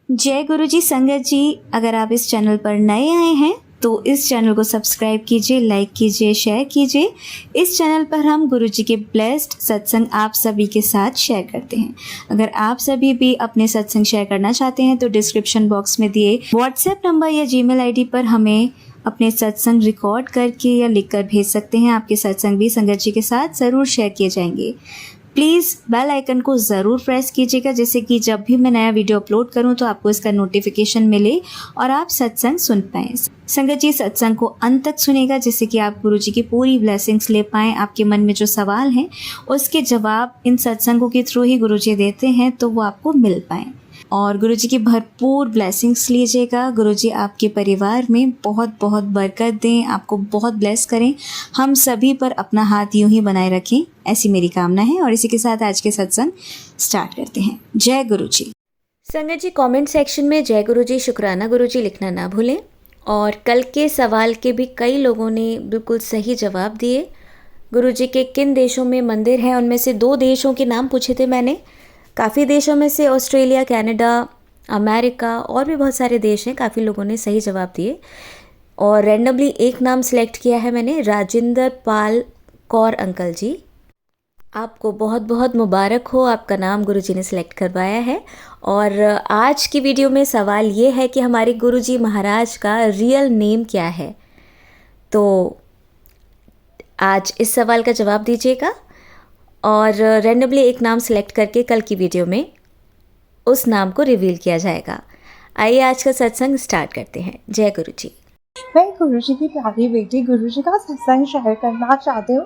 जय गुरु जी। संगत जी, अगर आप इस चैनल पर नए आए हैं तो इस चैनल को सब्सक्राइब कीजिए, लाइक कीजिए, शेयर कीजिए। इस चैनल पर हम गुरु जी के ब्लेस्ड सत्संग आप सभी के साथ शेयर करते हैं। अगर आप सभी भी अपने सत्संग शेयर करना चाहते हैं तो डिस्क्रिप्शन बॉक्स में दिए व्हाट्सएप नंबर या जीमेल आईडी पर हमें अपने सत्संग रिकॉर्ड करके या लिखकर भेज सकते हैं। आपके सत्संग भी संगत जी के साथ ज़रूर शेयर किए जाएंगे। प्लीज़ बेल आइकन को ज़रूर प्रेस कीजिएगा, जिससे कि जब भी मैं नया वीडियो अपलोड करूं तो आपको इसका नोटिफिकेशन मिले और आप सत्संग सुन पाएँ। संगत जी, सत्संग को अंत तक सुनेगा, जिससे कि आप गुरु जी की पूरी ब्लेसिंग्स ले पाएँ। आपके मन में जो सवाल हैं उसके जवाब इन सत्संगों के थ्रू ही गुरु जी देते हैं, तो वो आपको मिल पाएँ और गुरु जी की भरपूर ब्लेसिंग्स लीजिएगा। गुरु जी आपके परिवार में बहुत बहुत बरकत दें, आपको बहुत ब्लेस करें, हम सभी पर अपना हाथ यूं ही बनाए रखें, ऐसी मेरी कामना है। और इसी के साथ आज के सत्संग स्टार्ट करते हैं। जय गुरु जी। संगत जी, कमेंट सेक्शन में जय गुरु जी, शुक्राना गुरु जी लिखना ना भूलें। और कल के सवाल के भी कई लोगों ने बिल्कुल सही जवाब दिए। गुरु जी के किन देशों में मंदिर हैं, उनमें से 2 देशों के नाम पूछे थे मैंने। काफ़ी देशों में से ऑस्ट्रेलिया, कनाडा, अमेरिका और भी बहुत सारे देश हैं। काफ़ी लोगों ने सही जवाब दिए और रैंडमली एक नाम सेलेक्ट किया है मैंने, राजेंद्र पाल कौर अंकल जी। आपको बहुत बहुत मुबारक हो, आपका नाम गुरुजी ने सिलेक्ट करवाया है। और आज की वीडियो में सवाल ये है कि हमारे गुरुजी महाराज का रियल नेम क्या है। तो आज इस सवाल का जवाब दीजिएगा और रैंडमली एक नाम सेलेक्ट करके कल की वीडियो में उस नाम को रिवील किया जाएगा। आइए आज का सत्संग स्टार्ट करते हैं। जय गुरु जी। मैं गुरु जी की प्यारी बेटी गुरु जी का सत्संग शेयर करना चाहती हूँ।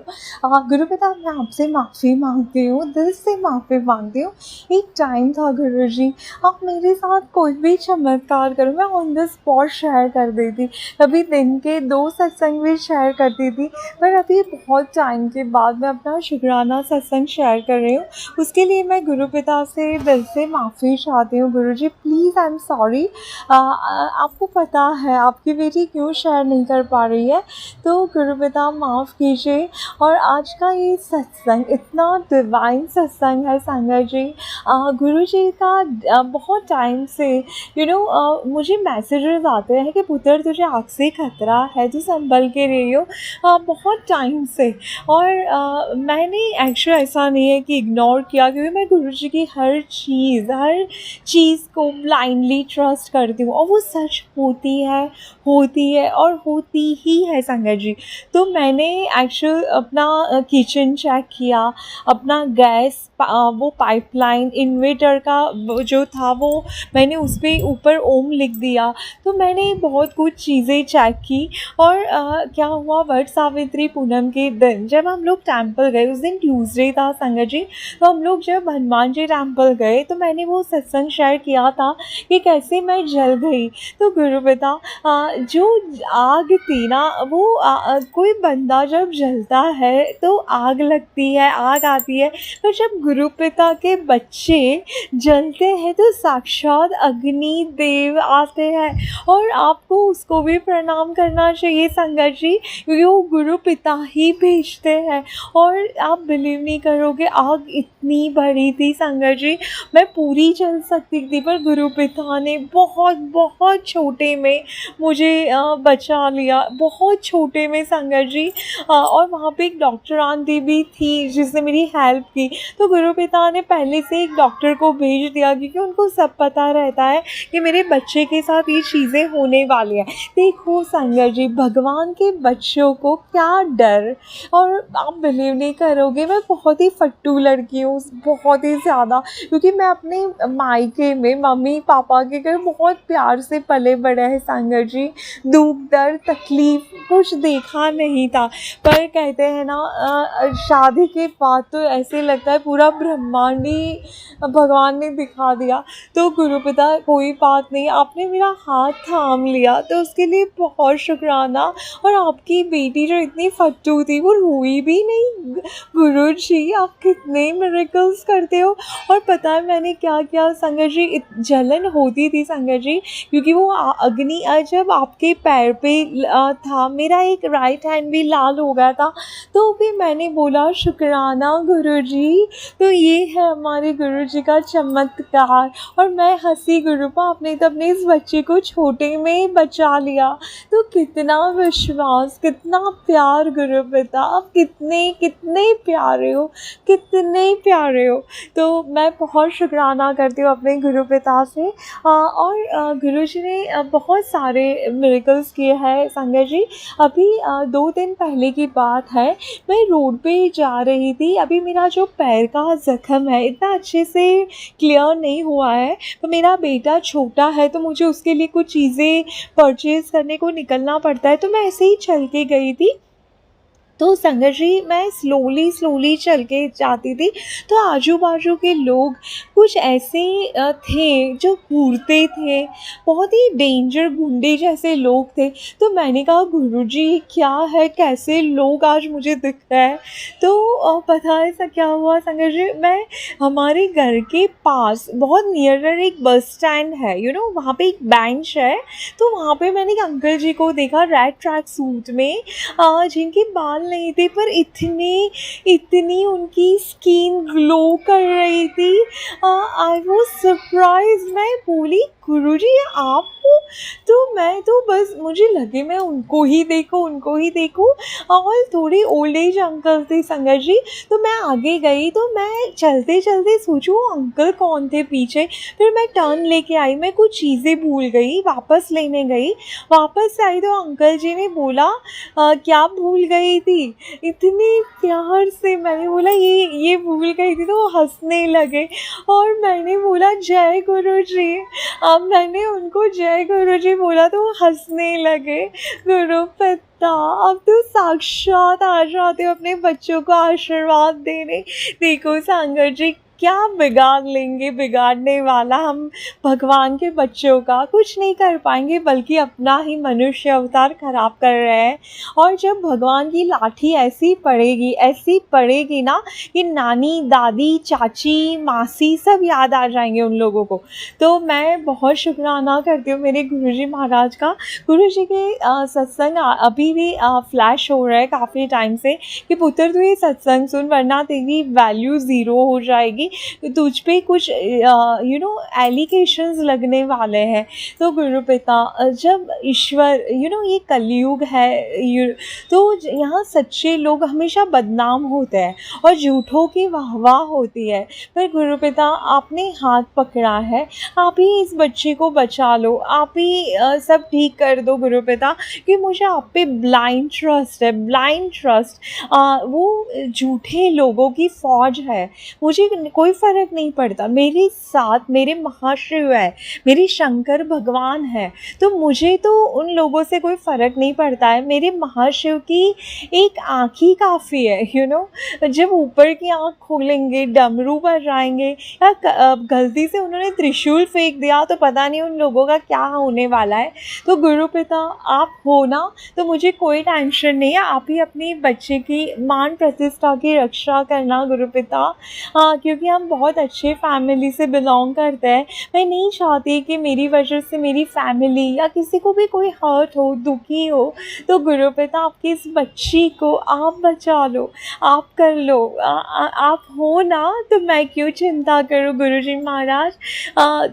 गुरु पिता, मैं आपसे माफ़ी मांगती हूँ, दिल से माफ़ी मांगती हूँ। एक टाइम था गुरु जी, आप मेरे साथ कोई भी चमत्कार करो, मैं ऑन द स्पॉट शेयर कर देती। कभी दिन के 2 सत्संग भी शेयर करती थी, पर अभी बहुत टाइम के बाद मैं अपना शुक्राना सत्संग शेयर कर रही हूँ। उसके लिए मैं गुरु पिता से दिल से माफ़ी चाहती हूँ। गुरु जी प्लीज़, आई एम सॉरी। आपको पता है आपकी बेटी क्यों शेयर नहीं कर पा रही है, तो गुरु पिता माफ़ कीजिए। और आज का ये सत्संग इतना डिवाइन सत्संग है संगत जी। गुरु जी का बहुत टाइम से मुझे मैसेजेस आते हैं कि पुत्र तुझे आग से खतरा है, तो संभल के रही हो बहुत टाइम से। और मैंने एक्चुअली ऐसा नहीं है कि इग्नोर किया, क्योंकि मैं गुरु जी की हर चीज़ को ब्लाइंडली ट्रस्ट करती हूँ और वो सच होती है और होती ही है संगत जी। तो मैंने एक्चुअल अपना किचन चेक किया, अपना गैस वो पाइपलाइन इन्वर्टर का जो था वो मैंने उस पर ऊपर ओम लिख दिया। तो मैंने बहुत कुछ चीज़ें चेक की। और क्या हुआ, वट सावित्री पूनम के दिन जब हम लोग टेम्पल गए, उस दिन ट्यूसडे था संगत जी, तो हम लोग जब हनुमान जी टेम्पल गए तो मैंने वो सत्संग शेयर किया था कि कैसे मैं जल गई। तो गुरु पिता, जो आग थी ना, वो कोई बंदा जब जलता है तो आग लगती है, आग आती है, तो जब गुरु पिता के बच्चे जलते हैं तो साक्षात अग्नि देव आते हैं। और आपको उसको भी प्रणाम करना चाहिए संगत जी, क्योंकि वो गुरु पिता ही भेजते हैं। और आप बिलीव नहीं करोगे, आग इतनी बड़ी थी संगत जी, मैं पूरी जल सकती थी, पर गुरु पिता ने बहुत बहुत छोटे में मुझे बचा लिया, बहुत छोटे में संगत जी। और वहाँ पे एक डॉक्टर आंटी भी थी जिसने मेरी हेल्प की। तो गुरु पिता ने पहले से एक डॉक्टर को भेज दिया, क्योंकि उनको सब पता रहता है कि मेरे बच्चे के साथ ये चीज़ें होने वाली हैं। देखो संगत जी, भगवान के बच्चों को क्या डर। और आप बिलीव नहीं करोगे, मैं बहुत ही फट्टू लड़की हूँ, बहुत ही ज़्यादा, क्योंकि मैं अपने मायके में मम्मी पापा के घर बहुत प्यार से पले बड़े हैं संगत जी। दुख दर्द तकलीफ़ कुछ देखा नहीं था, पर कहते हैं ना, शादी के बाद तो ऐसे लगता है पूरा ब्रह्मांड ही भगवान ने दिखा दिया। तो गुरु पिता, कोई बात नहीं, आपने मेरा हाथ थाम लिया तो उसके लिए बहुत शुक्राना। और आपकी बेटी जो इतनी फट्टू थी वो रोई भी नहीं। गुरु जी, आप कितने मिरेकल्स करते हो। और पता है मैंने क्या किया संगत जी, जलन होती थी संगत जी, क्योंकि वो अग्नि जब आपके पैर पे था, मेरा एक राइट हैंड भी लाल हो गया था। तो भी मैंने बोला शुक्राना गुरुजी, तो ये है हमारे गुरुजी का चमत्कार। और मैं हँसी, गुरुपा आपने तो अपने इस बच्चे को छोटे में ही बचा लिया। तो कितना विश्वास, कितना प्यार गुरुपिता, आप कितने कितने प्यारे हो, कितने प्यारे हो। तो मैं बहुत शुक्राना करती हूँ अपने गुरुपिता से। और गुरुजी ने बहुत सारे मिरेकल्स किए हैं संगत जी। अभी 2 दिन पहले की बात है, मैं रोड पे जा रही थी। अभी मेरा जो पैर का ज़ख्म है इतना अच्छे से क्लियर नहीं हुआ है, तो मेरा बेटा छोटा है तो मुझे उसके लिए कुछ चीज़ें परचेज़ करने को निकलना पड़ता है। तो मैं ऐसे ही चल के गई थी। तो संगत जी मैं स्लोली चल के जाती थी, तो आजू बाजू के लोग कुछ ऐसे थे जो घूरते थे, बहुत ही डेंजर गुंडे जैसे लोग थे। तो मैंने कहा गुरुजी क्या है, कैसे लोग आज मुझे दिख रहे हैं। तो पता है ऐसा क्या हुआ संगत जी, मैं हमारे घर के पास बहुत नियरर एक बस स्टैंड है, वहाँ पे एक बेंच है। तो वहाँ पे मैंने एक अंकल जी को देखा रेड ट्रैक सूट में, जिनके बाल नहीं थे पर इतनी उनकी स्किन ग्लो कर रही थी। I was surprise. मैं बोली गुरुजी ये आप हो? तो मैं तो बस मुझे लगे मैं उनको ही देखूं। और थोड़े ओल्ड एज अंकल थे संगत जी। तो मैं आगे गई, तो मैं चलते चलते सोचूं अंकल कौन थे पीछे। फिर मैं टर्न लेके आई, मैं कुछ चीज़ें भूल गई, वापस लेने गई। वापस आई तो अंकल जी ने बोला क्या भूल गई थी? इतने प्यार से मैंने बोला ये भूल गई थी। तो वो हंसने लगे और मैंने बोला जय गुरुजी। अब मैंने उनको जय गुरुजी बोला तो वो हंसने लगे। गुरुपिता अब तो साक्षात आ जाते हो अपने बच्चों को आशीर्वाद देने। देखो संगत जी क्या बिगाड़ लेंगे, बिगाड़ने वाला हम भगवान के बच्चों का कुछ नहीं कर पाएंगे, बल्कि अपना ही मनुष्य अवतार खराब कर रहे हैं। और जब भगवान की लाठी ऐसी पड़ेगी ना कि नानी, दादी, चाची, मासी सब याद आ जाएंगे उन लोगों को। तो मैं बहुत शुक्राना करती हूँ मेरे गुरुजी महाराज का। गुरुजी के सत्संग अभी भी फ्लैश हो रहा है काफ़ी टाइम से कि पुत्र तू ये सत्संग सुन वरना तेरी वैल्यू ज़ीरो हो जाएगी, तुझ पे कुछ एलिगेशंस लगने वाले हैं। तो गुरुपिता जब ईश्वर ये कलयुग है, तो यहाँ सच्चे लोग हमेशा बदनाम होते हैं और झूठों की वाहवाह होती है। पर गुरुपिता आपने हाथ पकड़ा है, आप ही इस बच्चे को बचा लो, आप ही सब ठीक कर दो गुरुपिता, कि मुझे आप पे ब्लाइंड ट्रस्ट है, ब्लाइंड ट्रस्ट। वो झूठे लोगों की फौज है, मुझे कोई फ़र्क नहीं पड़ता, मेरे साथ मेरे महाशिव है, मेरे शंकर भगवान है, तो मुझे तो उन लोगों से कोई फ़र्क नहीं पड़ता है। मेरे महाशिव की एक आँख ही काफ़ी है। जब ऊपर की आँख खोलेंगे, डमरू बजाएंगे, या गलती से उन्होंने त्रिशूल फेंक दिया तो पता नहीं उन लोगों का क्या होने वाला है। तो गुरुपिता आप हो ना, तो मुझे कोई टेंशन नहीं है। आप ही अपनी बच्चे की मान प्रतिष्ठा की रक्षा करना गुरुपिता, क्योंकि हम बहुत अच्छे फैमिली से बिलोंग करते हैं। मैं नहीं चाहती कि मेरी वजह से मेरी फैमिली या किसी को भी कोई हर्ट हो, दुखी हो। तो गुरुपिता आपकी इस बच्ची को आप बचा लो, आप कर लो। आप हो ना, तो मैं क्यों चिंता करूँ गुरुजी महाराज।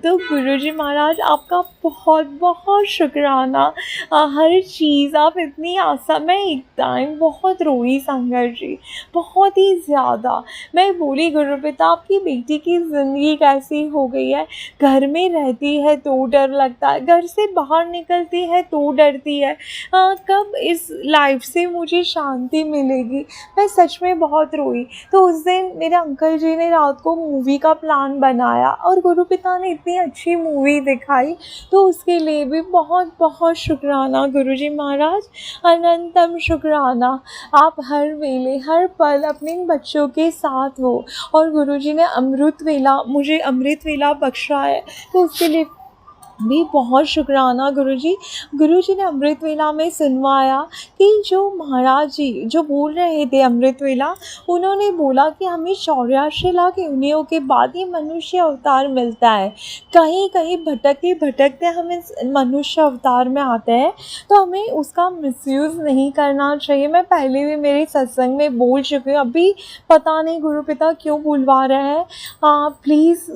तो गुरुजी महाराज आपका बहुत बहुत शुक्राना। हर चीज़ आप इतनी आसान। मैं एक टाइम बहुत रोई संगत जी, बहुत ही ज़्यादा। मैं बोली गुरुपिता आपकी बेटी की ज़िंदगी कैसी हो गई है, घर में रहती है तो डर लगता है, घर से बाहर निकलती है तो डरती है, कब इस लाइफ से मुझे शांति मिलेगी। मैं सच में बहुत रोई। तो उस दिन मेरे अंकल जी ने रात को मूवी का प्लान बनाया और गुरुपिता ने इतनी अच्छी मूवी दिखाई, तो उसके लिए भी बहुत बहुत शुक्राना गुरुजी महाराज, अनंतम शुक्राना। आप हर वेले हर पल अपने बच्चों के साथ हो और गुरुजी ने मुझे अमृत वेला बख्शा है, तो उसके लिए भी बहुत शुक्राना गुरुजी। गुरुजी ने अमृत वेला में सुनवाया कि जो महाराज जी जो बोल रहे थे अमृत वेला, उन्होंने बोला कि हमें 84 लाख योनियों के बाद ही मनुष्य अवतार मिलता है। कहीं कहीं भटकते भटकते हम इस मनुष्य अवतार में आते हैं, तो हमें उसका मिसयूज़ नहीं करना चाहिए। मैं पहले भी मेरे सत्संग में बोल चुकी हूँ, अभी पता नहीं गुरु पिता क्यों बुलवा रहे हैं। प्लीज़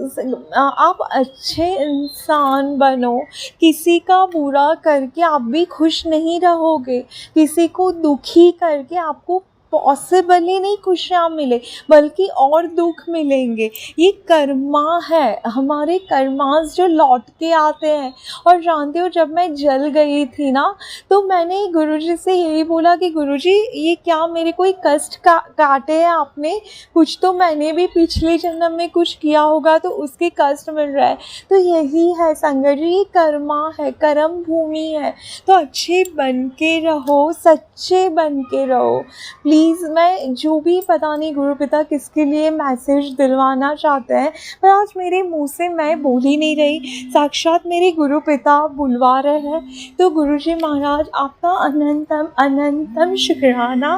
आप अच्छे इंसान बनो। किसी का बुरा करके आप भी खुश नहीं रहोगे, किसी को दुखी करके आपको पॉसिबल ही नहीं खुशियाँ मिले, बल्कि और दुख मिलेंगे। ये कर्मा है, हमारे कर्मास जो लौट के आते हैं। और जानते हो, जब मैं जल गई थी ना, तो मैंने गुरुजी से यही बोला कि गुरुजी ये क्या मेरे कोई कष्ट काटे हैं आपने? कुछ तो मैंने भी पिछले जन्म में कुछ किया होगा, तो उसके कष्ट मिल रहा है। तो यही है संगत जी, ये कर्मा है, कर्म भूमि है। तो अच्छे बन के रहो, सच्चे बन के रहो प्लीज़। मैं जो भी पता नहीं गुरु पिता किसके लिए मैसेज दिलवाना चाहते हैं, पर आज मेरे मुंह से मैं बोल ही नहीं रही, साक्षात मेरे गुरु पिता बुलवा रहे हैं। तो गुरुजी महाराज आपका अनंतम अनंतम शुक्राना।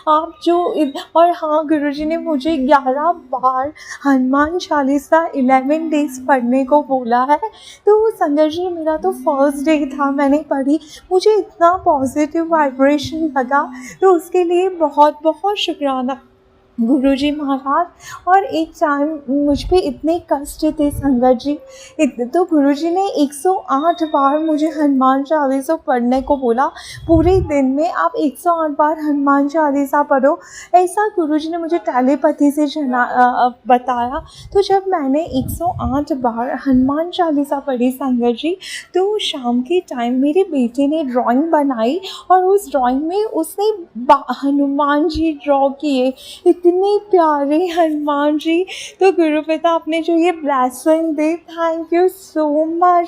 आप जो और हाँ, गुरुजी ने मुझे 11 बार हनुमान चालीसा 11 डेज़ पढ़ने को बोला है। तो संजय जी, मेरा तो फर्स्ट डे था, मैंने पढ़ी, मुझे इतना पॉजिटिव वाइब्रेशन लगा, तो उसके लिए बहुत बहुत शुक्राना गुरुजी महाराज। और एक टाइम मुझ पे इतने कष्ट थे संगत जी, तो गुरुजी ने 108 बार मुझे हनुमान चालीसा पढ़ने को बोला। पूरे दिन में आप 108 बार हनुमान चालीसा पढ़ो, ऐसा गुरुजी ने मुझे टेलीपैथी से बताया। तो जब मैंने 108 बार हनुमान चालीसा पढ़ी संगत जी, तो शाम के टाइम मेरे बेटे ने ड्राइंग बनाई, और उस ड्राइंग में उसने हनुमान जी ड्रॉ किए, इतने प्यारे हनुमान जी। तो गुरु पिता आपने जो ये blessing the, thank you so much,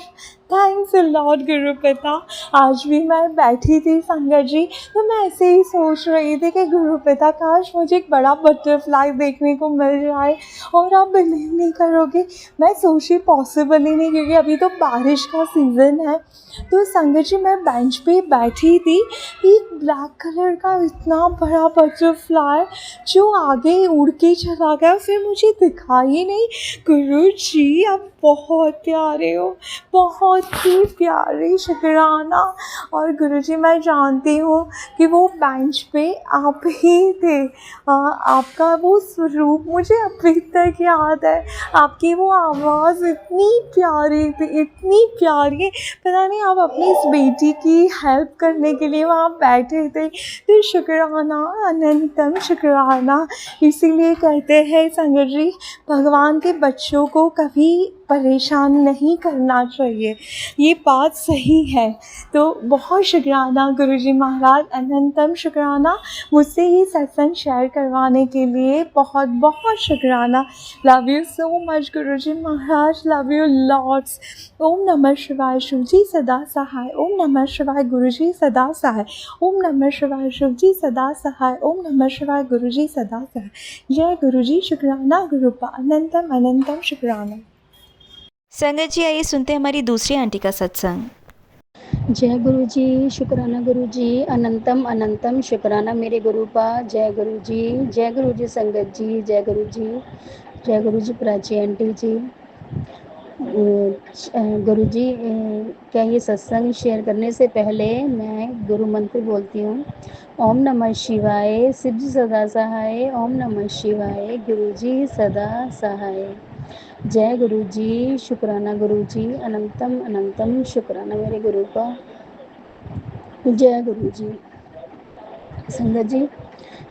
thanks a lot गुरु पिता। आज भी मैं बैठी थी संगत जी, तो मैं ऐसे ही सोच रही थी कि गुरु पिता काश मुझे एक बड़ा बटरफ्लाई देखने को मिल जाए। और आप बिलीव नहीं करोगे, मैं सोची पॉसिबल ही नहीं, क्योंकि अभी तो बारिश का सीज़न है। तो संगत जी, मैं बेंच पे बैठी थी, एक ब्लैक कलर का इतना बड़ा बटरफ्लाई जो आगे उड़ के चला गया, फिर मुझे दिखा ही नहीं। गुरु जी आप बहुत प्यारे हो, बहुत ही प्यारे, शुक्राना। और गुरु जी, मैं जानती हूँ कि वो बेंच पे आप ही थे। आपका वो स्वरूप मुझे अभी तक याद है, आपकी वो आवाज़ इतनी प्यारी थी, इतनी प्यारी। पता नहीं आप अपनी इस बेटी की हेल्प करने के लिए वहाँ बैठे थे। तो शुक्राना, अनंतम शुक्राना। इसीलिए कहते हैं संगत जी, भगवान के बच्चों को कभी परेशान नहीं करना चाहिए, ये बात सही है। तो बहुत शुक्राना गुरुजी महाराज, अनंतम शुक्राना मुझसे ही सत्संग शेयर करवाने के लिए, बहुत बहुत शुक्राना। लव यू सो मच गुरुजी महाराज, लव यू लॉट्स। ओम नमः शिवाय, शिव जी सदा सहाय। ओम नमः शिवाय, गुरुजी सदा सहाय। ओम नमः शिवाय, शिव जी सदा सहाय। ओम नमः शिवाय, गुरुजी सदा सहाय। जय गुरुजी, शुक्राना गुरुपा, अनंतम अनंतम शुक्राना। संगत जी, आइए सुनते हैं हमारी दूसरी आंटी का सत्संग। जय गुरु जी, शुक्राना गुरु जी, अनंतम अनंतम शुक्राना मेरे गुरुपा। जय गुरु जी संगत जी, जय गुरु जी प्राची आंटी जी। गुरु जी, क्या ये सत्संग शेयर करने से पहले मैं गुरु मंत्र बोलती हूँ। ओम नमः शिवाय, शिव जी सदा सहाय। ओम नमः शिवाय, गुरु जी सदा सहाय। जय गुरु जी, शुक्राना गुरु जी, अनंतम अनंतम शुक्राना मेरे गुरु का। जय गुरु जी। संगत जी,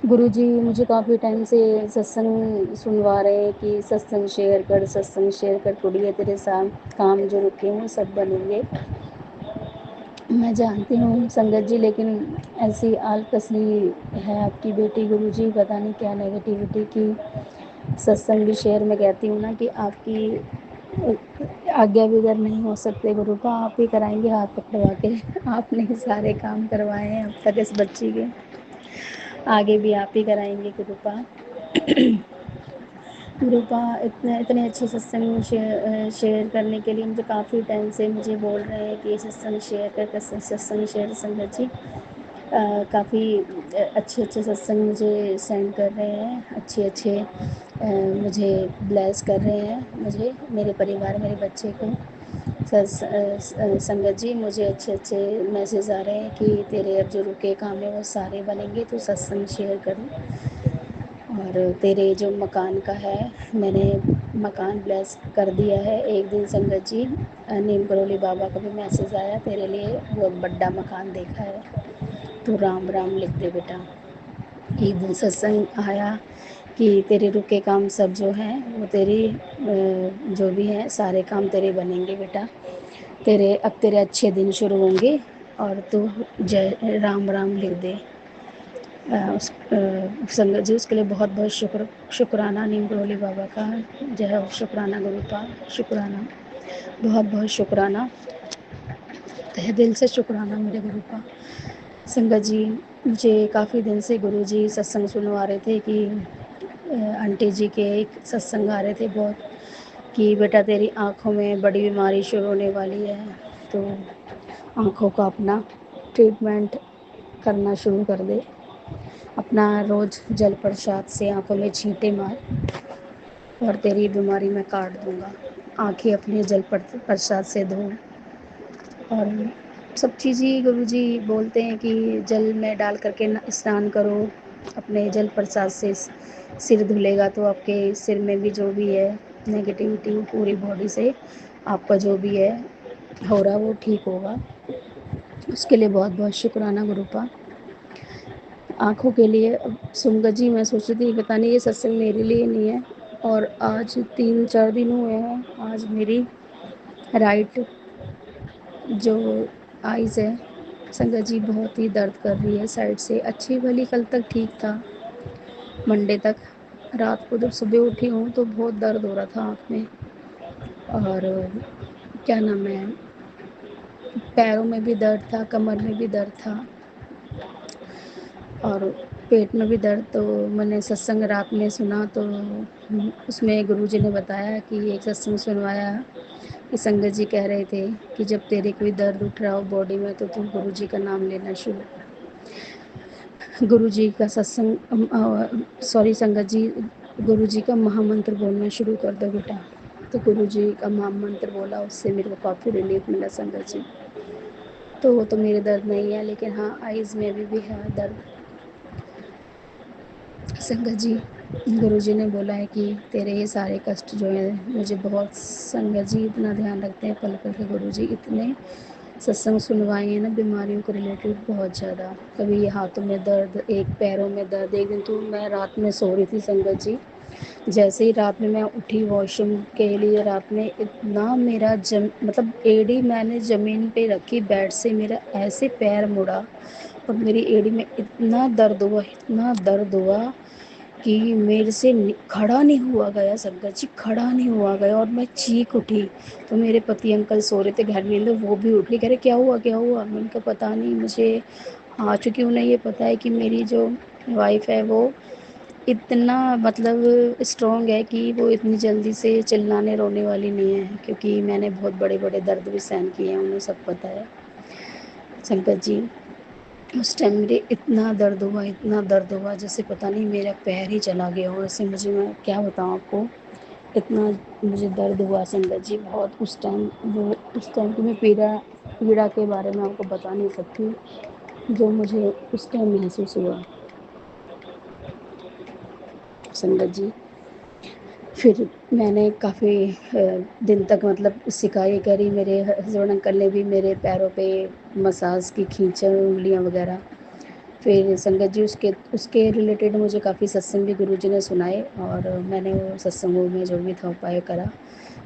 गुरु जी मुझे काफ़ी टाइम से सत्संग सुनवा रहे हैं कि सत्संग शेयर कर, कुड़िए तेरे साथ काम जो रुके हैं सब बनेंगे। मैं जानती हूँ संगत जी, लेकिन ऐसी आलकसी है आपकी बेटी गुरु जी, पता नहीं क्या नेगेटिविटी की। सत्संग भी शेयर में कहती हूँ ना कि आपकी आज्ञा बगैर नहीं हो सकते गुरु का, आप ही कराएंगे हाथ पकड़वा के। आपने ही सारे काम करवाए हैं अब तक इस बच्ची के, आगे भी आप ही कराएंगे गुरु का। रूपा इतने इतने अच्छे सत्संग शेयर करने के लिए मुझे काफ़ी टाइम से मुझे बोल रहे हैं कि सत्संग शेयर कर सत्संग शेयर संगत जी काफ़ी अच्छे अच्छे सत्संग मुझे सेंड कर रहे हैं, अच्छे अच्छे मुझे ब्लेस कर रहे हैं, मुझे मेरे परिवार मेरे बच्चे को। संगत जी मुझे अच्छे अच्छे मैसेज आ रहे हैं कि तेरे अब जो रुके काम है वो सारे बनेंगे, तो सत्संग शेयर करो। और तेरे जो मकान का है मैंने मकान ब्लेस कर दिया है। एक दिन संगत जी नीम करोली बाबा का भी मैसेज आया, तेरे लिए बहुत बड़ा मकान देखा है, तो राम राम लिख दे बेटा। एक दिन सत्संग आया कि तेरे रुके काम सब जो हैं वो तेरी जो भी हैं सारे काम तेरे बनेंगे बेटा, तेरे अब तेरे अच्छे दिन शुरू होंगे, और तू जय राम राम लिख दे। संगत जी उसके लिए बहुत बहुत शुक्राना नीम करोली बाबा का। जय हो, शुक्राना गुरु का, शुक्राना, बहुत बहुत शुक्राना, तहे दिल से शुक्राना मेरे गुरु का। संगत जी मुझे काफ़ी दिन से गुरु जी सत्संग सुनवा रहे थे कि आंटी जी के एक सत्संग आ रहे थे बहुत, कि बेटा तेरी आँखों में बड़ी बीमारी शुरू होने वाली है, तो आँखों का अपना ट्रीटमेंट करना शुरू कर दे, अपना रोज़ जल प्रसाद से आँखों में छींटे मार, और तेरी बीमारी मैं काट दूँगा। आँखें अपने जल प्रसाद से धो, और सब चीज़ ही गुरुजी बोलते हैं कि जल में डाल करके स्नान करो, अपने जल प्रसाद से सिर धुलेगा तो आपके सिर में भी जो भी है नेगेटिविटी पूरी बॉडी से आपका जो भी है हो रहा वो ठीक होगा। उसके लिए बहुत बहुत शुक्राना गुरु का। आँखों के लिए सुंगत जी मैं सोच रही थी पता नहीं ये सत्संग मेरे लिए नहीं है, और आज 3-4 दिन हुए हैं, आज मेरी राइट जो आइज़ है संगत जी बहुत ही दर्द कर रही है साइड से। अच्छी भली कल तक ठीक था, मंडे तक, रात को जब सुबह उठी हूँ तो बहुत दर्द हो रहा था आँख में, और क्या नाम है पैरों में भी दर्द था, कमर में भी दर्द था, और पेट में भी दर्द। तो मैंने सत्संग रात में सुना तो उसमें गुरुजी ने बताया कि एक सत्संग सुनवाया कि संगत जी कह रहे थे कि जब तेरे कोई दर्द उठ रहा हो बॉडी में तो तू गुरुजी का नाम लेना शुरू कर। गुरुजी का सत्संग सॉरी संगत जी, गुरुजी का महामंत्र बोलना शुरू कर दो बेटा। तो गुरुजी का महामंत्र बोला, उससे मेरे को काफ़ी रिलीफ मिला संगत जी। तो वो तो मेरे दर्द नहीं है, लेकिन हाँ आइज़ में भी है दर्द। संगत जी गुरुजी ने बोला है कि तेरे ये सारे कष्ट जो हैं मुझे बहुत, संगत जी इतना ध्यान रखते हैं पल पल के गुरुजी, इतने सत्संग सुनवाए हैं ना बीमारियों को रिलेटेड बहुत ज़्यादा। कभी ये हाथों में दर्द, एक पैरों में दर्द। एक दिन तो मैं रात में सो रही थी संगत जी, जैसे ही रात में मैं उठी वॉशरूम के लिए, रात में इतना मेरा मतलब एड़ी मैंने ज़मीन पे रखी बेड से, मेरा ऐसे पैर मुड़ा और मेरी एड़ी में इतना दर्द हुआ, इतना दर्द हुआ कि मेरे से खड़ा नहीं हुआ गया संगत जी, खड़ा नहीं हुआ गया, और मैं चीख उठी। तो मेरे पति अंकल सो रहे थे घर में, तो वो भी उठ गए, कह रहे क्या हुआ क्या हुआ। मैंने कहा पता नहीं मुझे, हाँ चूँकि उन्हें ये पता है कि मेरी जो वाइफ है वो इतना मतलब स्ट्रॉन्ग है कि वो इतनी जल्दी से चिल्लाने रोने वाली नहीं है, क्योंकि मैंने बहुत बड़े बड़े दर्द भी सहन किए हैं, उन्हें सब पता है। संगत जी उस टाइम मेरे इतना दर्द हुआ, इतना दर्द हुआ जैसे पता नहीं मेरा पैर ही चला गया हो ऐसे। मुझे, मैं क्या बताऊँ आपको, इतना मुझे दर्द हुआ संगत जी बहुत उस टाइम। वो उस टाइम की मैं पीड़ा के बारे में आपको बता नहीं सकती जो मुझे उस टाइम महसूस हुआ संगत जी। फिर मैंने काफ़ी दिन तक मतलब सिकाई करी, मेरे हस्बैंड अंकल ने भी मेरे पैरों पे मसाज की, खींचा उंगलियां वगैरह। फिर संगत जी उसके उसके रिलेटेड मुझे काफ़ी सत्संग भी गुरुजी ने सुनाए, और मैंने वो सत्संगों में जो भी था उपाय करा।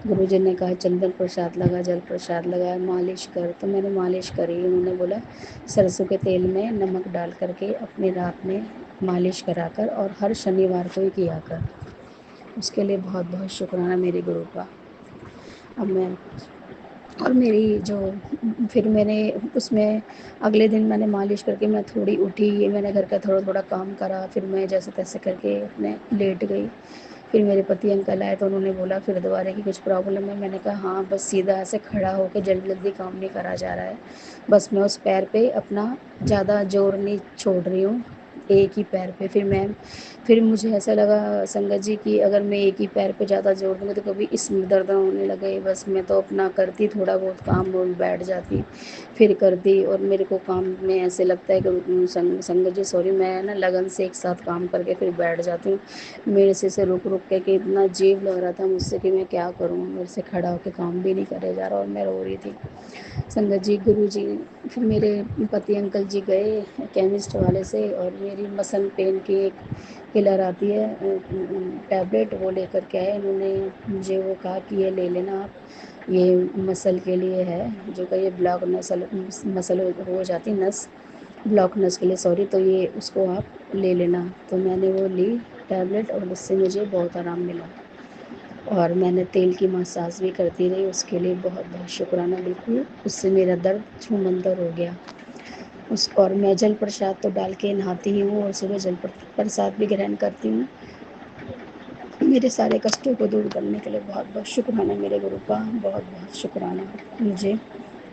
गुरुजी ने कहा चंदन प्रसाद लगा, जल प्रसाद लगा, मालिश कर, तो मैंने मालिश करी। उन्होंने बोला सरसों के तेल में नमक डाल करके अपनी रात में मालिश करा कर, और हर शनिवार को ही किया कर। उसके लिए बहुत बहुत शुक्राना मेरे गुरु का। अब मैं, और मेरी जो, फिर मैंने उसमें अगले दिन मैंने मालिश करके मैं थोड़ी उठी, मैंने घर का थोड़ा थोड़ा काम करा, फिर मैं जैसे तैसे करके अपने लेट गई। फिर मेरे पति अंकल आए तो उन्होंने बोला फिर दोबारा कि कुछ प्रॉब्लम है? मैंने कहा हाँ, बस सीधा ऐसे खड़ा होके जल्दी-जल्दी काम नहीं करा जा रहा है। बस मैं उस पैर पे अपना ज़्यादा ज़ोर नहीं छोड़ रही हूँ, एक ही पैर पे। फिर मुझे ऐसा लगा संगत जी कि अगर मैं एक ही पैर पे ज़्यादा ज़ोर दूँगी तो कभी इसमें दर्द ना होने लगे। बस मैं तो अपना करती थोड़ा बहुत काम और बैठ जाती, फिर करती। और मेरे को काम में ऐसे लगता है कि संगत जी सॉरी, मैं ना लगन से एक साथ काम करके फिर बैठ जाती हूँ। मेरे से रुक-रुक के कि इतना अजीब लग रहा था मुझसे कि मैं क्या करूँ? मेरे से खड़ा होके काम भी नहीं करा जा रहा और मैं रो रही थी। संगत जी, गुरुजी, फिर मेरे पति अंकल जी गए केमिस्ट वाले से और मेरी मसल पेन की एक किलर आती है टैबलेट, वो लेकर के आए। उन्होंने मुझे वो कहा कि ये ले लेना आप, ये मसल के लिए है, जो कि ये ब्लॉक मसल हो जाती नस, ब्लॉक नस के लिए सॉरी, तो ये उसको आप ले लेना। तो मैंने वो ली टैबलेट और उससे मुझे बहुत आराम मिला। और मैंने तेल की मसाज भी करती रही, उसके लिए बहुत बहुत शुक्राना। बिल्कुल उससे मेरा दर्द छूमंतर हो गया। उस और मैं जल प्रसाद तो डाल के नहाती ही हूँ और सुबह जल प्रसाद भी ग्रहण करती हूँ। मेरे सारे कष्टों को दूर करने के लिए बहुत बहुत शुक्राना मेरे गुरु का, बहुत बहुत शुक्राना। मुझे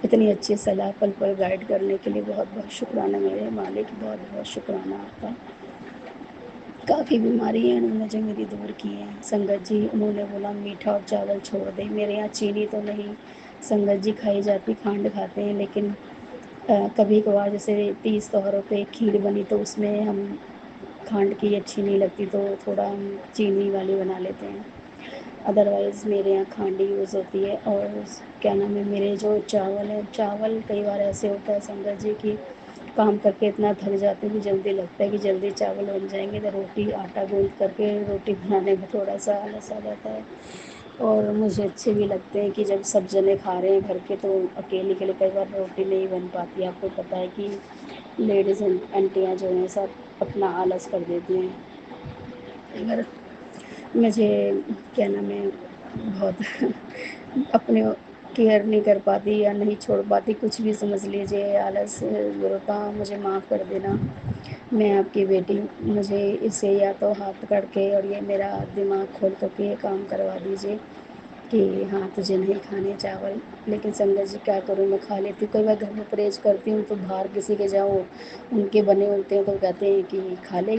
इतनी अच्छी सलाह पल पल गाइड करने के लिए बहुत बहुत शुक्राना मेरे मालिक, बहुत बहुत शुक्राना आपका। काफ़ी बीमारी हैं उन्होंने जो मेरी दूर की हैं। संगत जी, उन्होंने बोला मीठा और चावल छोड़ दें। मेरे यहाँ चीनी तो नहीं संगत जी खाई जाती, खांड खाते हैं, लेकिन कभी कभार जैसे तीज त्योहारों पे खीर बनी तो उसमें हम खांड की अच्छी नहीं लगती तो थोड़ा हम चीनी वाली बना लेते हैं। अदरवाइज़ मेरे यहाँ खांड ही यूज़ होती है। और क्या नाम है, मेरे जो चावल है, चावल कई बार ऐसे होता है संगत जी कि काम करके इतना थक जाते हैं कि जल्दी लगता है कि जल्दी चावल बन जाएंगे, तो रोटी आटा गूँथ करके रोटी बनाने में थोड़ा सा आलस आ जाता है। और मुझे अच्छे भी लगते हैं कि जब सब जने खा रहे हैं घर के, तो अकेले के लिए कई बार रोटी नहीं बन पाती। आपको पता है कि लेडीज़ आंटियाँ जो हैं सब अपना आलस कर देती हैं। अगर मुझे क्या नाम है बहुत अपने केयर नहीं कर पाती या नहीं छोड़ पाती, कुछ भी समझ लीजिए आलस। गुरुपा मुझे माफ़ कर देना, मैं आपकी बेटी, मुझे इसे या तो हाथ पकड़ के और ये मेरा दिमाग खोल करके ये काम करवा दीजिए कि हाँ तुझे नहीं खाने चावल। लेकिन संगत जी क्या करूँ, मैं खा लेती हूँ। कई बार घर में परहेज़ करती हूँ तो बाहर किसी के जाऊँ, उनके बने होते हैं तो कहते हैं कि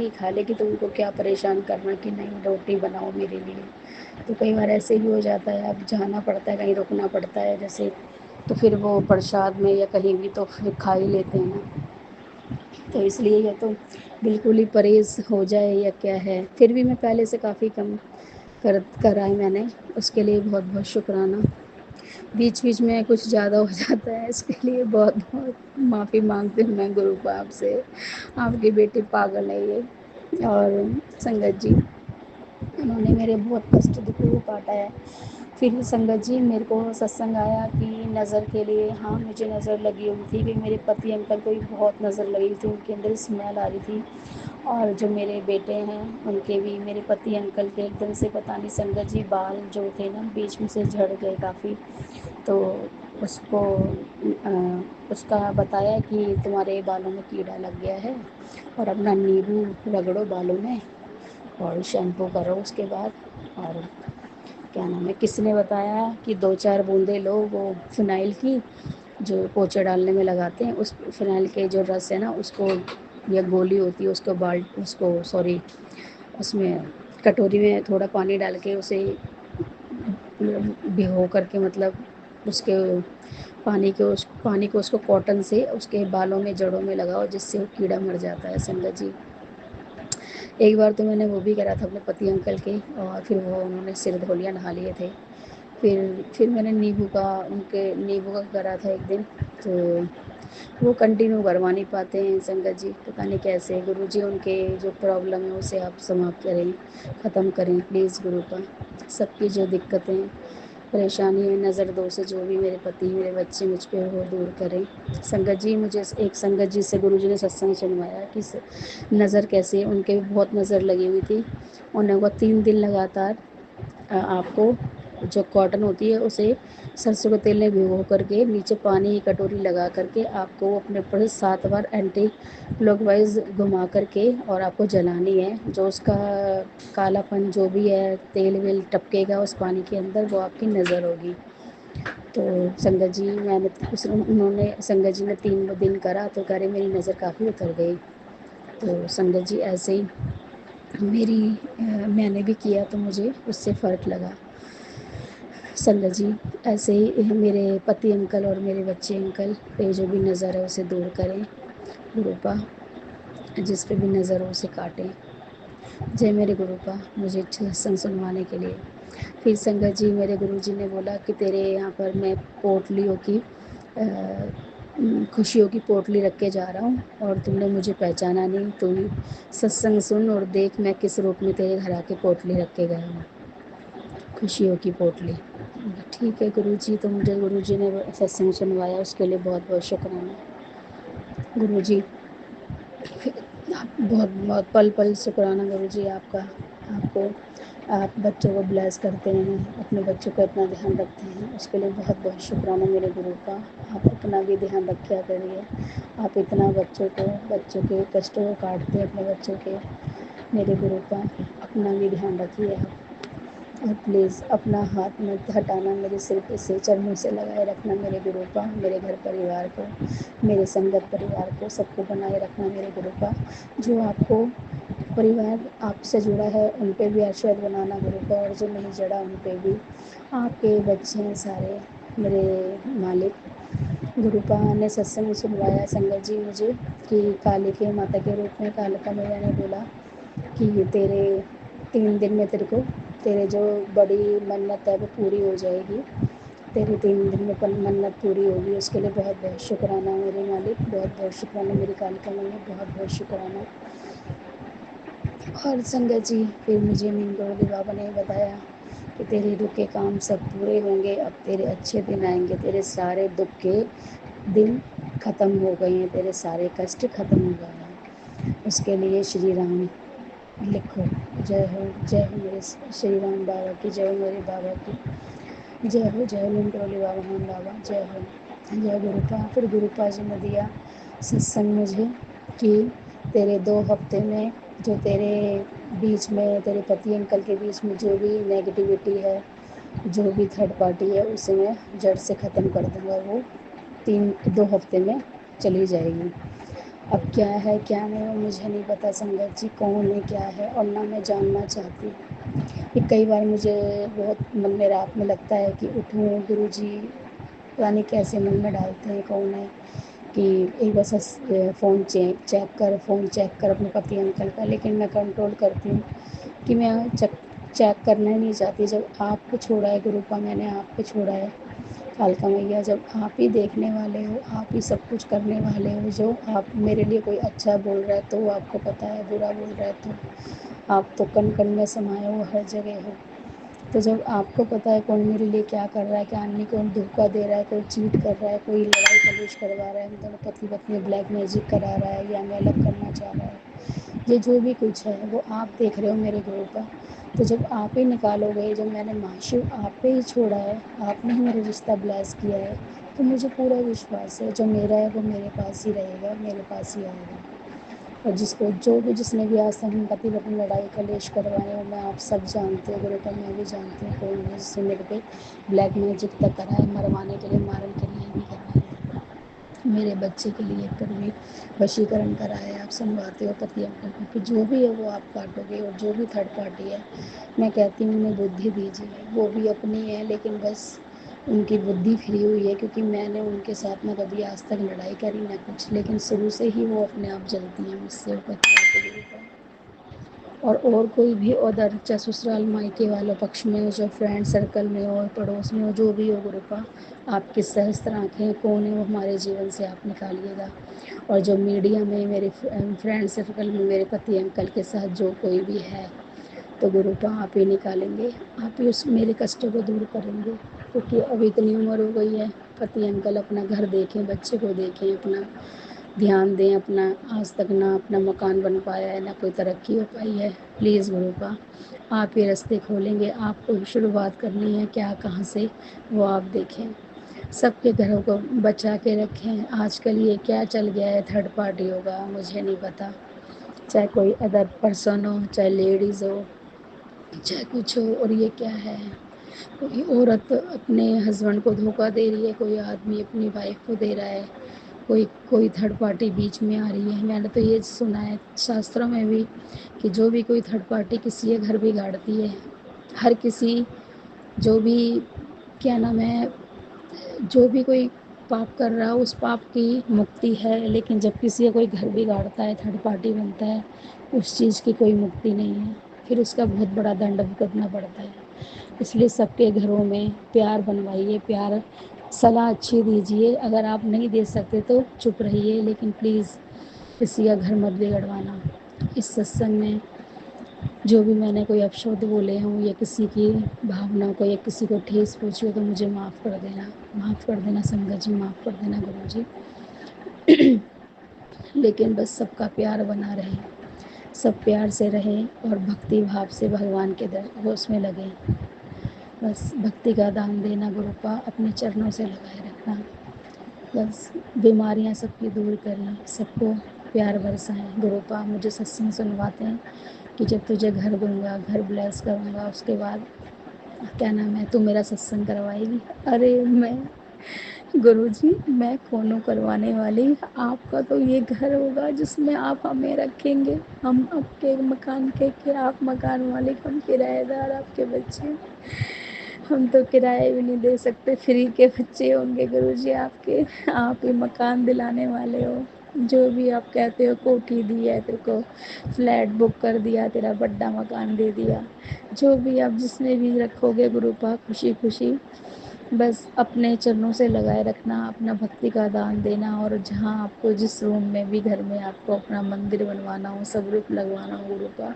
खा लेगी तो उनको क्या परेशान करना कि नहीं रोटी बनाओ मेरे लिए। तो कई बार ऐसे भी हो जाता है, अब जाना पड़ता है, कहीं रुकना पड़ता है जैसे, तो फिर वो प्रसाद में या कहीं भी तो फिर खा ही लेते हैं ना। तो इसलिए या तो बिल्कुल ही परहेज़ हो जाए या क्या है, फिर भी मैं पहले से काफ़ी कम करा है मैंने, उसके लिए बहुत बहुत शुक्राना। बीच-बीच में कुछ ज़्यादा हो जाता है, इसके लिए बहुत-बहुत माफ़ी माँगती हूँ मैं गुरु बाप से। आपकी बेटी पागल है ये। और संगत जी, उन्होंने मेरे बहुत कष्ट दुःख को काटा है। फिर संगत जी, मेरे को सत्संग आया कि नज़र के लिए, हाँ मुझे नज़र लगी हुई थी कि मेरे पति अंकल को भी बहुत नज़र लगी हुई थी, उनके अंदर स्मेल आ रही थी। और जो मेरे बेटे हैं उनके भी, मेरे पति अंकल के एकदम से पता नहीं संगत जी बाल जो थे ना बीच में से झड़ गए काफ़ी। तो उसको उसका बताया कि तुम्हारे बालों में कीड़ा लग गया है और अपना नींबू रगड़ो बालों में और शैम्पू करो उसके बाद। और क्या नाम है, किसी ने बताया कि 2-4 बूंदें लो वो फ़िनाइल की, जो पोछे डालने में लगाते हैं, उस फ़िनाइल के जो रस है ना उसको, या गोली होती है उसको उसको सॉरी उसमें कटोरी में थोड़ा पानी डाल के उसे भिगो करके, मतलब उसके पानी को उसको कॉटन से उसके बालों में जड़ों में लगाओ, जिससे वो कीड़ा मर जाता है संगत जी। एक बार तो मैंने वो भी करा था अपने पति अंकल के, और फिर वो उन्होंने सिर धो लिया, नहा लिए थे। फिर मैंने नींबू का करा था एक दिन। तो वो कंटिन्यू करवा नहीं पाते हैं संगत जी, पता नहीं कैसे। गुरुजी उनके जो प्रॉब्लम है उसे आप समाप्त करें, ख़त्म करें प्लीज़ गुरुपा। सबकी जो दिक्कतें परेशानी है, नज़र दोष से जो भी मेरे पति मेरे बच्चे मुझ पे वो दूर करें। संगत जी, मुझे एक संगत जी से गुरुजी ने सत्संग सुनवाया कि नज़र कैसे, उनके भी बहुत नज़र लगी हुई थी। उन्होंने कहा 3 दिन लगातार आपको जो कॉटन होती है उसे सरसों के तेल में भिगो करके नीचे पानी की कटोरी लगा करके आपको अपने ऊपर 7 बार एंटी क्लॉकवाइज घुमा करके और आपको जलानी है। जो उसका कालापन जो भी है, तेल वेल टपकेगा उस पानी के अंदर, वो आपकी नज़र होगी। तो संगत जी उन्होंने संगत जी ने 3 दिन करा तो कह रहे मेरी नज़र काफ़ी उतर गई। तो संगत जी ऐसे ही मैंने भी किया तो मुझे उससे फ़र्क लगा। संगत जी ऐसे ही मेरे पति अंकल और मेरे बच्चे अंकल पे जो भी नज़र है उसे दूर करें। गुरुपा जिस पे भी नज़र हो उसे काटें। जय मेरे गुरुपा, मुझे सत्संग सुनवाने के लिए। फिर संगत जी मेरे गुरुजी ने बोला कि तेरे यहाँ पर मैं पोटलियों की खुशियों की पोटली रख के जा रहा हूँ और तुमने मुझे पहचाना नहीं, तो सत्संग सुन और देख मैं किस रूप में तेरे घर आके पोटली रख के गया हूँ, खुशियों की पोटली। ठीक है गुरुजी, तो मुझे गुरुजी ने सत्संग सुनवाया, उसके लिए बहुत बहुत शुक्राना गुरुजी। बहुत बहुत पल पल शुक्राना गुरुजी आपका। आपको आप बच्चों को ब्लेस करते हैं, अपने बच्चों का इतना ध्यान रखते हैं, उसके लिए बहुत बहुत शुक्राना मेरे गुरु का। आप अपना भी ध्यान रखा करिए। आप इतना बच्चों के कष्टों को काटते हैं अपने बच्चों के, मेरे गुरु का अपना भी ध्यान रखिए आप। और प्लीज़ अपना हाथ मत हटाना मेरे सिर पे से, चरणों से लगाए रखना मेरे गुरु का। मेरे घर परिवार को, मेरे संगत परिवार को, सबको बनाए रखना मेरे गुरु का। जो आपको परिवार आपसे जुड़ा है उन पे भी आशीर्वाद बनाना गुरु का, और जो नहीं जुड़ा उन पे भी। आपके बच्चे हैं सारे मेरे मालिक। गुरुपा ने सत्संग सुनवाया संगत जी मुझे कि काली के माता के रूप में कालिका मैया ने बोला कि तेरे 3 दिन में तेरे जो बड़ी मन्नत है वो पूरी हो जाएगी। तेरी 3 दिन में मन्नत पूरी होगी। उसके लिए बहुत बहुत शुक्राना मेरे मालिक, बहुत बहुत शुक्राना मेरी कालिका मैया, बहुत बहुत शुक्राना। और संगत जी फिर मुझे नींदोली बाबा ने बताया कि तेरे रुके काम सब पूरे होंगे, अब तेरे अच्छे दिन आएंगे, तेरे सारे दुख के दिन ख़त्म हो गए हैं, तेरे सारे कष्ट ख़त्म हो गए हैं। उसके लिए श्री राम लिखो। जय हो मेरे श्री राम बाबा की, जय हो मेरे बाबा की, जय हो निंदोली बाबा हम बाबा, जय हो। जय गुरुपा। फिर गुरुपा जी ने दिया सत्संग मुझे कि तेरे 2 हफ्ते में जो तेरे बीच में, तेरे पति अंकल के बीच में जो भी नेगेटिविटी है, जो भी थर्ड पार्टी है, उसे मैं जड़ से ख़त्म कर दूँगा। वो 2 हफ्ते में चली जाएगी। अब क्या है क्या नहीं वो मुझे नहीं पता संगत जी, कौन है क्या है, और ना मैं जानना चाहती हूँ। कि कई बार मुझे बहुत मन में रात में लगता है कि उठूँ, गुरुजी पता नहीं कैसे मन में डालते हैं कौन है कि एक बस फ़ोन चेक कर अपने पति अंकल का। लेकिन मैं कंट्रोल करती हूँ कि मैं चेक करना ही नहीं चाहती। जब आपको छोड़ा है गुरुपा, मैंने आपको छोड़ा है कालका मैया, जब आप ही देखने वाले हो, आप ही सब कुछ करने वाले हो, जो आप मेरे लिए कोई अच्छा बोल रहा है तो आपको पता है, बुरा बोल रहा है तो आप तो कण कण में समाये हो, हर जगह हो। तो जब आपको पता है कौन मेरे लिए क्या कर रहा है क्या नहीं, कौन धोखा दे रहा है, कोई चीट कर रहा है, कोई लड़ाई कलेश करवा रहा है, हम दोनों पति पत्नी ब्लैक मैजिक करा रहा है या हमें अलग करना चाह रहा है, ये जो भी कुछ है वो आप देख रहे हो मेरे गुरु का। तो जब आप ही निकालोगे, जब मैंने महाशिव आप पे ही छोड़ा है, आपने ही मेरा रिश्ता ब्लेस किया है, तो मुझे पूरा विश्वास है जो मेरा है वो मेरे पास ही रहेगा, मेरे पास ही आएगा। और जिसने भी आज तक हम पति पत्नी लड़ाई कलेश करवाए हो, मैं आप सब जानते हो गुरु का, मैं भी जानती हूँ कौन है जिससे मेरे पे ब्लैक मैजिक तक करा है, मरवाने के लिए, मारन के लिए भी करा है, मेरे बच्चे के लिए कर भी वशीकरण करा है। आप सुनवाते हो पति अंकल को, फिर जो भी है वो आप काटोगे। और जो भी थर्ड पार्टी है, मैं कहती हूँ उन्हें बुद्धि दीजिए, वो भी अपनी है लेकिन बस उनकी बुद्धि फ्री हुई है, क्योंकि मैंने उनके साथ में कभी आज तक लड़ाई करी ना कुछ, लेकिन शुरू से ही वो अपने आप जलती हैं मुझसे, वो पति के ऊपर। और कोई भी उधर चाहे ससुराल मायके वालों पक्ष में हो, जो फ्रेंड सर्कल में हो, पड़ोस में हो, जो भी हो गुरुपा, आपकी सहस्त्र आँखें कौन है वो हमारे जीवन से आप निकालिएगा। और जो मीडिया में मेरे फ्रेंड सर्कल में मेरे पति अंकल के साथ जो कोई भी है, तो गुरुपा आप ही निकालेंगे, आप ही उस मेरे कष्टों को दूर करेंगे। क्योंकि अब इतनी उम्र हो गई है, पति अंकल अपना घर देखें, बच्चे को देखें, अपना ध्यान दें अपना। आज तक ना अपना मकान बन पाया है, ना कोई तरक्की हो पाई है। प्लीज़ गुरुपा आप ये रास्ते खोलेंगे, आपको शुरुआत करनी है क्या, कहाँ से, वो आप देखें। सबके घरों को बचा के रखें। आजकल ये क्या चल गया है, थर्ड पार्टी होगा, मुझे नहीं पता, चाहे कोई अदर पर्सन हो, चाहे लेडीज़ हो, चाहे कुछ हो। और ये क्या है, कोई औरत अपने हस्बैंड को धोखा दे रही है, कोई आदमी अपनी वाइफ को दे रहा है, कोई कोई थर्ड पार्टी बीच में आ रही है। मैंने तो ये सुना है शास्त्रों में भी कि जो भी कोई थर्ड पार्टी किसी के घर बिगाड़ती है, हर किसी जो भी क्या नाम है, जो भी कोई पाप कर रहा है उस पाप की मुक्ति है, लेकिन जब किसी का कोई घर बिगाड़ता है, थर्ड पार्टी बनता है, उस चीज़ की कोई मुक्ति नहीं है, फिर उसका बहुत बड़ा दंड भुगतना पड़ता है। इसलिए सबके घरों में प्यार बनवाइए, प्यार सलाह अच्छी दीजिए। अगर आप नहीं दे सकते तो चुप रहिए, लेकिन प्लीज़ किसी का घर मत बिगड़वाना। इस सत्संग में जो भी मैंने कोई अपशब्द बोले हों या किसी की भावना को या किसी को ठेस पहुँची हो तो मुझे माफ़ कर देना, माफ़ कर देना संगत जी, माफ़ कर देना गुरु जी। लेकिन बस सबका प्यार बना रहे, सब प्यार से रहें और भक्ति भाव से भगवान के वो उसमें लगें। बस भक्ति का दान देना गुरुपा, अपने चरणों से लगाए रखना। बस बीमारियां सबकी दूर करें, सबको प्यार बरसाएं। गुरुपा मुझे सत्संग सुनवाते हैं कि जब तुझे घर दूंगा, घर ब्लेस करूँगा, उसके बाद क्या नाम है, तू मेरा सत्संग करवाएगी। अरे मैं गुरुजी, मैं कौन हूँ करवाने वाली, आपका तो ये घर होगा जिसमें आप हमें रखेंगे। हम आपके मकान के आप मकान मालिक, हम किराएदार आपके बच्चे। हम तो किराया भी नहीं दे सकते, फ्री के बच्चे होंगे गुरुजी आपके। आप ही मकान दिलाने वाले हो। जो भी आप कहते हो, कोठी दी है तेरे को, फ्लैट बुक कर दिया, तेरा बड़ा मकान दे दिया, जो भी आप जिसमें भी रखोगे गुरुपा, खुशी खुशी बस अपने चरणों से लगाए रखना, अपना भक्ति का दान देना। और जहाँ आपको जिस रूम में भी घर में आपको अपना मंदिर बनवाना हो, सब रूप लगवाना हो गुरुपा,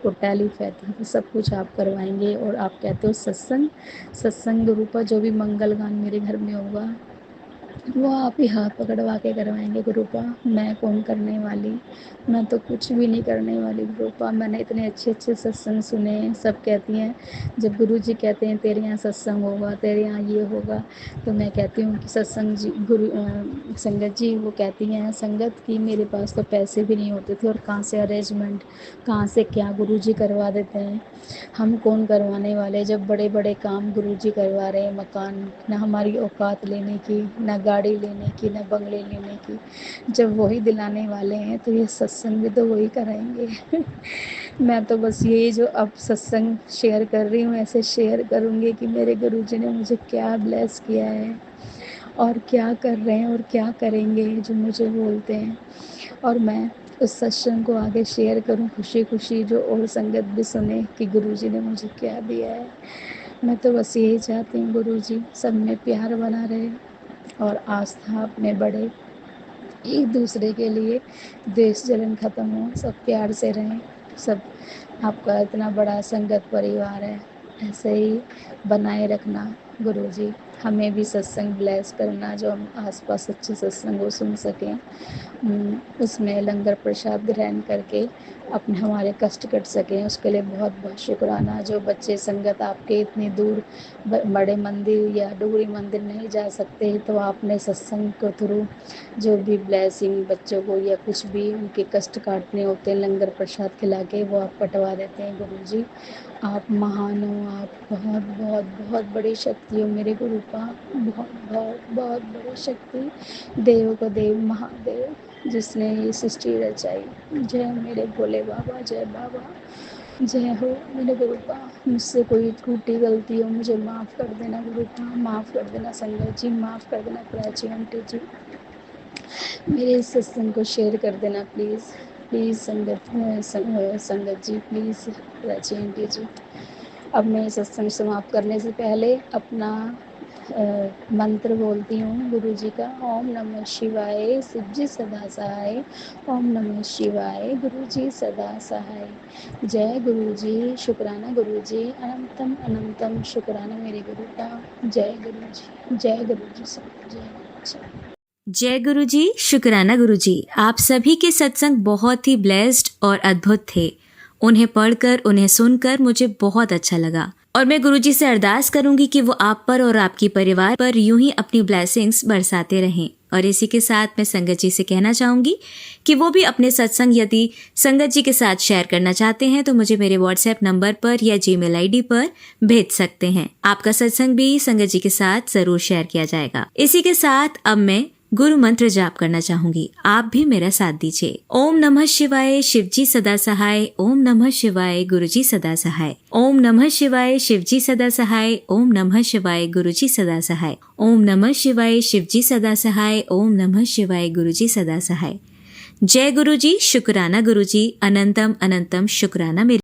वो टेलीपैथी सब कुछ आप करवाएंगे। और आप कहते हो सत्संग, सत्संग गुरुपा जो भी मंगल गान मेरे घर में होगा वो आप ही हाथ पकड़वा के करवाएंगे गुरुपा। मैं कौन करने वाली, मैं तो कुछ भी नहीं करने वाली गुरुपा। मैंने इतने अच्छे अच्छे सत्संग सुने हैं, सब कहती हैं जब गुरुजी कहते हैं तेरे यहाँ सत्संग होगा, तेरे यहाँ ये होगा, तो मैं कहती हूँ कि सत्संग जी संगत जी वो कहती हैं संगत की मेरे पास तो पैसे भी नहीं होते थे और कहाँ से अरेंजमेंट, कहाँ से क्या गुरुजी करवा देते हैं। हम कौन करवाने वाले, जब बड़े बड़े काम गुरुजी करवा रहे हैं, मकान ना हमारी औकात लेने की, ना गाड़ी लेने की, ना बंगले लेने की, जब वही दिलाने वाले हैं तो ये सत्संग भी तो वही कराएंगे। मैं तो बस यही जो अब सत्संग शेयर कर रही हूँ ऐसे शेयर करूँगी कि मेरे गुरुजी ने मुझे क्या ब्लेस किया है और क्या कर रहे हैं और क्या करेंगे जो मुझे बोलते हैं, और मैं उस सत्संग को आगे शेयर करूं खुशी खुशी, जो और संगत भी सुने कि गुरुजी ने मुझे क्या दिया है। मैं तो बस यही चाहती हूँ गुरुजी सब में प्यार बना रहे और आस्था अपने बढ़े, एक दूसरे के लिए द्वेष जलन ख़त्म हो, सब प्यार से रहें। सब आपका इतना बड़ा संगत परिवार है, ऐसे ही बनाए रखना गुरुजी। हमें भी सत्संग ब्लेस करना जो हम आसपास अच्छे सत्संग को सुन सकें, उसमें लंगर प्रसाद ग्रहण करके अपने हमारे कष्ट कट सकें, उसके लिए बहुत बहुत शुक्राना। जो बच्चे संगत आपके इतनी दूर बड़े मंदिर या डूंगरी मंदिर नहीं जा सकते, तो आपने सत्संग के थ्रू जो भी ब्लेसिंग बच्चों को या कुछ भी उनके कष्ट काटने होते हैं, लंगर प्रसाद खिला के वो आप कटवा देते हैं गुरुजी। आप महान हो, आप बहुत बहुत बहुत बड़ी शक्ति हो मेरे गुरुपा, बहुत बहुत बहुत बड़ी शक्ति, देव को देव महादेव जिसने ये सृष्टि रचाई। जय मेरे भोले बाबा, जय बाबा, जय हो मेरे गुरुपा। मुझसे कोई त्रुटि गलती हो मुझे माफ़ कर देना गुरुपा, माफ़ कर देना संगत जी, माफ़ कर देना प्राची आंटी जी। मेरे इस सत्संग को शेयर कर देना प्लीज़ प्लीज़ संगत जी, प्लीज़ प्राची आंटी जी। अब मैं सत्संग समाप्त करने से पहले अपना मंत्र बोलती हूँ गुरुजी का। ओम नमः शिवाय, शिव जी सदा सहाय। ओम नमः शिवाय, गुरुजी सदा सहाय। जय गुरुजी, शुक्राना गुरुजी, अनंतम अनंतम शुक्राना मेरे गुरु का। जय गुरुजी, जय गुरुजी, सब जय गुरुजी। जय गुरु जी, शुक्राना गुरु जी। आप सभी के सत्संग बहुत ही ब्लेस्ड और अद्भुत थे। उन्हें पढ़कर, उन्हें सुनकर मुझे बहुत अच्छा लगा और मैं गुरु जी से अरदास करूंगी कि वो आप पर और आपकी परिवार पर यूं ही अपनी ब्लेसिंग्स बरसाते रहें। और इसी के साथ मैं संगत जी से कहना चाहूंगी कि वो भी अपने सत्संग यदि संगत जी के साथ शेयर करना चाहते हैं तो मुझे मेरे व्हाट्सएप नंबर पर या जीमेल आईडी पर भेज सकते हैं। आपका सत्संग भी संगत जी के साथ जरूर शेयर किया जाएगा। इसी के साथ अब मैं गुरु मंत्र जाप करना चाहूंगी, आप भी मेरा साथ दीजिए। ओम नमः शिवाय, शिवजी सदा सहाय। ओम नमः शिवाय, गुरुजी सदा सहाय। ओम नमः शिवाय, शिवजी सदा सहाय। ओम नमः शिवाय, गुरुजी सदा सहाय। ओम नमः शिवाय, शिवजी सदा सहाय। ओम नमः शिवाय, गुरुजी सदा सहाय। जय गुरु जी, शुक्राना गुरु जी, अनंतम अनंतम शुक्राना मेरे